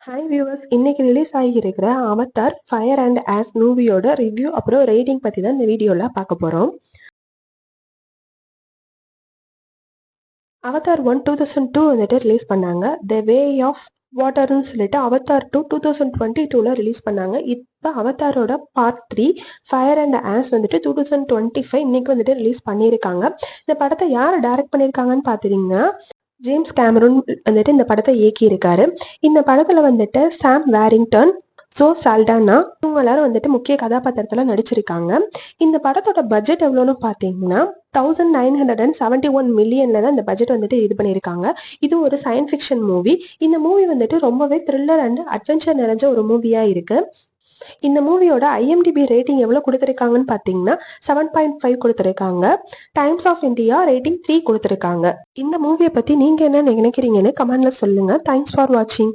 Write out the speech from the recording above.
Hi viewers, இன்னைக்கு release ஆகியிருக்கிற Avatar fire and ash மூவியோட ரிவ்யூ அப்புறம் ரேட்டிங் பற்றி தான் இந்த வீடியோவில் பார்க்க போகிறோம். அவதார் 1 2002 வந்துட்டு ரிலீஸ் பண்ணாங்க. த வே ஆஃப் வாட்டர்னு சொல்லிட்டு அவதார் 2 2022 ரிலீஸ் பண்ணாங்க. இப்போ அவதாரோட பார்ட் 3 ஃபயர் அண்ட் ஆஸ் வந்துட்டு 2025 இன்னைக்கு வந்துட்டு ரிலீஸ் பண்ணியிருக்காங்க. இந்த படத்தை யார் டைரக்ட் பண்ணியிருக்காங்கன்னு பார்த்தீங்கன்னா ஜேம்ஸ் கேமரூன் வந்துட்டு இந்த படத்தை இயக்கியிருக்காரு. இந்த படத்துல வந்துட்டு சாம் வேரிங்டன், சோ சால்டானா இவங்க எல்லாரும் வந்துட்டு முக்கிய கதாபாத்திரத்துல நடிச்சிருக்காங்க. இந்த படத்தோட பட்ஜெட் எவ்வளோன்னு பார்த்தீங்கன்னா 1971 மில்லியன்ல தான் இந்த பட்ஜெட் வந்துட்டு இது பண்ணியிருக்காங்க. இது ஒரு சயின்ஸ் ஃபிக்ஷன் மூவி. இந்த மூவி வந்துட்டு ரொம்பவே த்ரில்லர் அண்ட் அட்வென்ச்சர் நிறைஞ்ச ஒரு மூவியா இருக்கு. இந்த மூவியோட IMDb ரேட்டிங் எவ்வளோ கொடுத்துருக்காங்கன்னு பார்த்தீங்கன்னா 7.5 கொடுத்துருக்காங்க. டைம்ஸ் ஆஃப் இந்தியா ரேட்டிங் 3 கொடுத்துருக்காங்க. இந்த மூவியை பற்றி நீங்கள் என்ன நினைக்கிறீங்கன்னு கமெண்ட்ல சொல்லுங்கள். தேங்க்ஸ் ஃபார் வாட்சிங்.